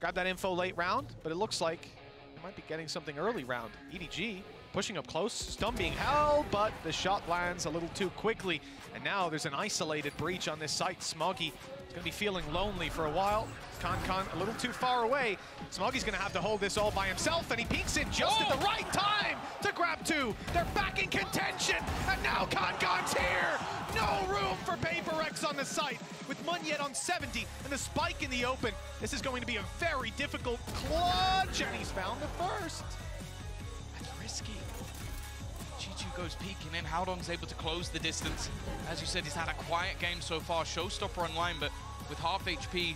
grab that info late round, but it looks like might be getting something early round. EDG pushing up close, stun being held, but the shot lands a little too quickly. And now there's an isolated breach on this site. Smoggy is going to be feeling lonely for a while. Con a little too far away. Smoggy's going to have to hold this all by himself, and he peeks in just at the right time to grab two. They're back in contention, and now Con's here. No room for PRX on the site with Munyet on 70 and the spike in the open. This is going to be a very difficult clutch, and he's found the first. That's risky. Chichu goes peeking in. Howdong's able to close the distance. As you said, he's had a quiet game so far. Showstopper online, but with half HP,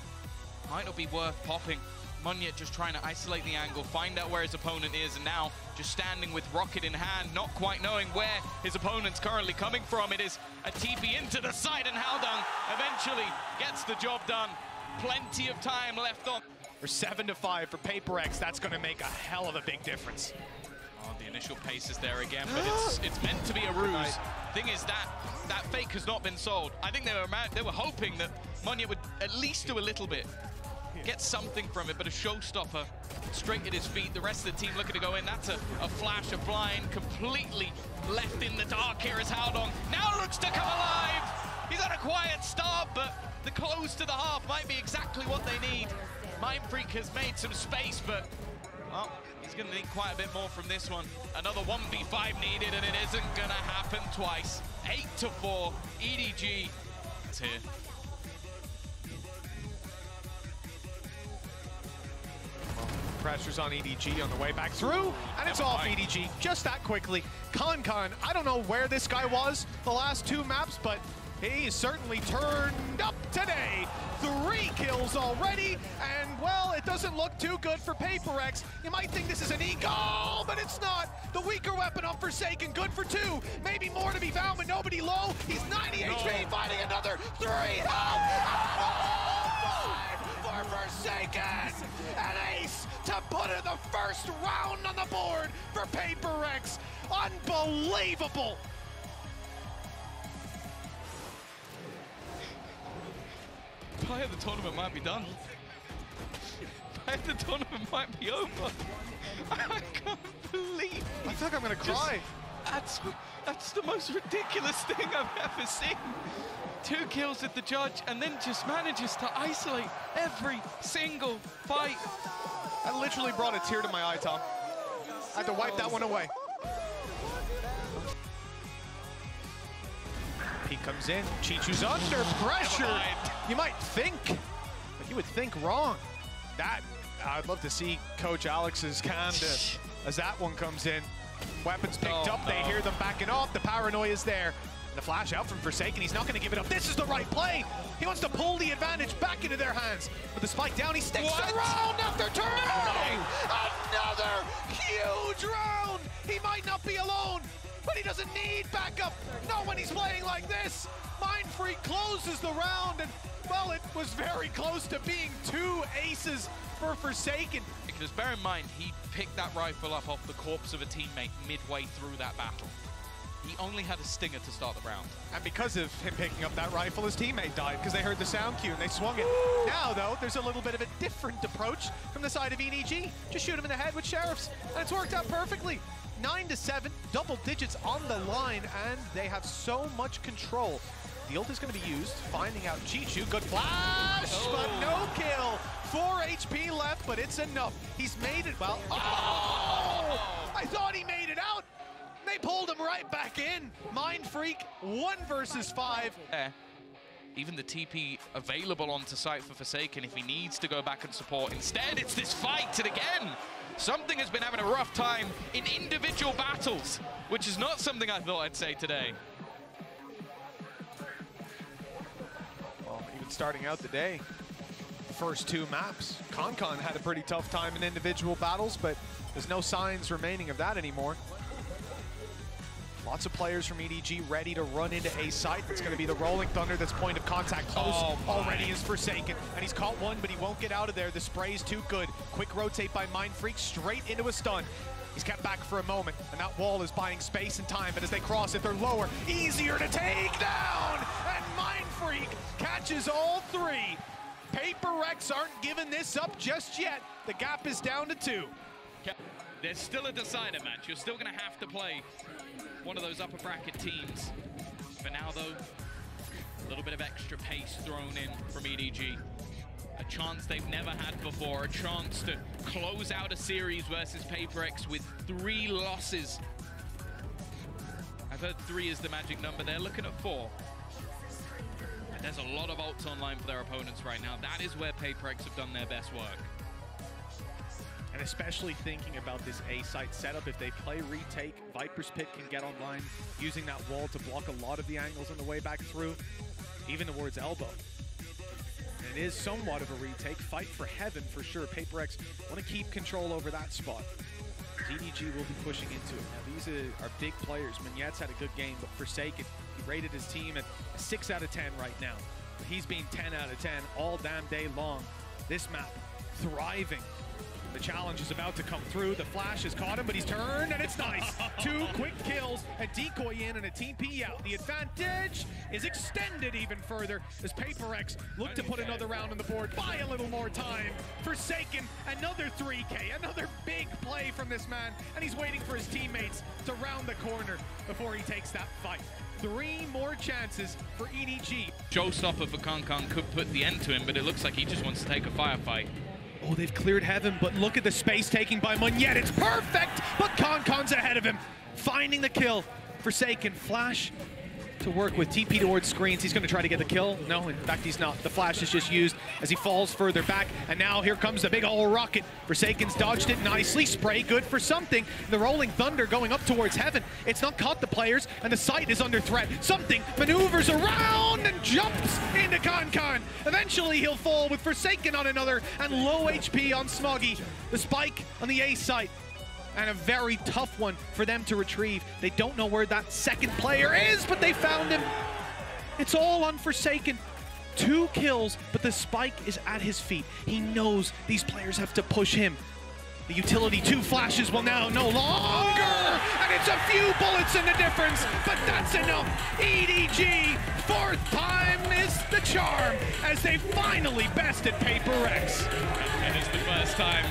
might not be worth popping. Munyet just trying to isolate the angle, find out where his opponent is, and now just standing with rocket in hand, not quite knowing where his opponent's currently coming from. It is a TP into the side, and Howdong eventually gets the job done. Plenty of time left on. For 7-5 for PRX, that's going to make a hell of a big difference. Oh, the initial pace is there again, but it's meant to be a ruse. Thing is that fake has not been sold. I think they were hoping that Munyet would at least do a little bit. Get something from it, but a showstopper straight at his feet. The rest of the team looking to go in. That's a flash, a blind, completely left in the dark here is Howdong. Now looks to come alive. He's had a quiet start, but the close to the half might be exactly what they need. Mindfreak has made some space, but well, he's going to need quite a bit more from this one. Another 1v5 needed, and it isn't going to happen twice. 8-4, EDG. It's here. Pressure's on EDG on the way back through, and it's off EDG just that quickly. Con, I don't know where this guy was the last two maps, but he certainly turned up today. 3 kills already, and well, it doesn't look too good for PRX. You might think this is an eagle, but it's not. The weaker weapon on F0rsakeN, good for 2. Maybe more to be found, but nobody low. He's 90 HP, finding another 3. For F0rsakeN, an ace to put in the first round on the board for PRX. Unbelievable. Play of the tournament might be done. Play of the tournament might be over. I can't believe I feel like I'm gonna cry. That's the most ridiculous thing I've ever seen. 2 kills at the judge, and then just manages to isolate every single fight. That literally brought a tear to my eye, Tom. I had to wipe that one away. He comes in, Chichu's under pressure. You might think, but you would think wrong. That, I'd love to see Coach Alex's hand as that one comes in. Weapons picked up, they hear them backing off, the paranoia is there. The flash out from F0rsakeN, he's not going to give it up. This is the right play. He wants to pull the advantage back into their hands. With the spike down, he sticks around after turn. Another huge round. He might not be alone, but he doesn't need backup. Not when he's playing like this. Mindfreak closes the round, and well, it was very close to being 2 aces for F0rsakeN. Because bear in mind, he picked that rifle up off the corpse of a teammate midway through that battle. He only had a stinger to start the round. And because of him picking up that rifle, his teammate died because they heard the sound cue and they swung it. Now, though, there's a little bit of a different approach from the side of EDG. Just shoot him in the head with sheriffs, and it's worked out perfectly. 9-7, double digits on the line, and they have so much control. The ult is going to be used, finding out Chichu. Good flash, but no kill. 4 HP left, but it's enough. He's made it well. Oh! I thought he made it out. They pulled him right back in. Mindfreak, 1 versus 5. Even the TP available onto site for F0rsakeN if he needs to go back and support. Instead, it's this fight, and again, something has been having a rough time in individual battles, which is not something I thought I'd say today. Well, even starting out the day, the first 2 maps, Con had a pretty tough time in individual battles, but there's no signs remaining of that anymore. Lots of players from EDG ready to run into a site. That's going to be the Rolling Thunder. That's point of contact close already is F0rsakeN. And he's caught one, but he won't get out of there. The spray's too good. Quick rotate by Mindfreak straight into a stun. He's kept back for a moment, and that wall is buying space and time. But as they cross it, they're lower. Easier to take down! And Mindfreak catches all 3. PRX aren't giving this up just yet. The gap is down to 2. There's still a decider match. You're still going to have to play one of those upper bracket teams. For now, though, a little bit of extra pace thrown in from EDG. A chance they've never had before, a chance to close out a series versus PRX with 3 losses. I've heard 3 is the magic number. They're looking at 4. And there's a lot of ults online for their opponents right now. That is where PRX have done their best work. And especially thinking about this A site setup, if they play retake, Viper's Pit can get online using that wall to block a lot of the angles on the way back through, even towards elbow. And it is somewhat of a retake. Fight for heaven for sure. PRX want to keep control over that spot. EDG will be pushing into it. Now these are big players. Mignette's had a good game, but F0rsakeN, he rated his team at a 6 out of 10 right now. But he's been 10 out of 10 all damn day long. This map, thriving. The challenge is about to come through. The flash has caught him, but he's turned, and it's nice. 2 quick kills, a decoy in, and a TP out. The advantage is extended even further as PRX look to put another round on the board. Buy a little more time. F0rsakeN, another 3K, another big play from this man, and he's waiting for his teammates to round the corner before he takes that fight. 3 more chances for EDG. Showstopper for KhanKhan could put the end to him, but it looks like he just wants to take a firefight. Oh, they've cleared heaven, but look at the space taking by Mignette. It's perfect, but KhanKhan's ahead of him. Finding the kill. F0rsakeN flash to work with. TP towards screens. He's going to try to get the kill. No, in fact, he's not. The flash is just used as he falls further back. And now here comes the big ol' rocket. F0rsakeN's dodged it nicely. Spray good for something. The rolling thunder going up towards heaven. It's not caught the players, and the site is under threat. Something maneuvers around and jumps into KhanKhan. Eventually, he'll fall with F0rsakeN on another and low HP on Smoggy. The spike on the A site. And a very tough one for them to retrieve. They don't know where that second player is, but they found him. It's all on F0rsakeN. 2 kills, but the spike is at his feet. He knows these players have to push him. The utility 2 flashes will now no longer, and it's a few bullets in the difference, but that's enough. EDG, 4th time is the charm, as they finally bested PRX. And it's the first time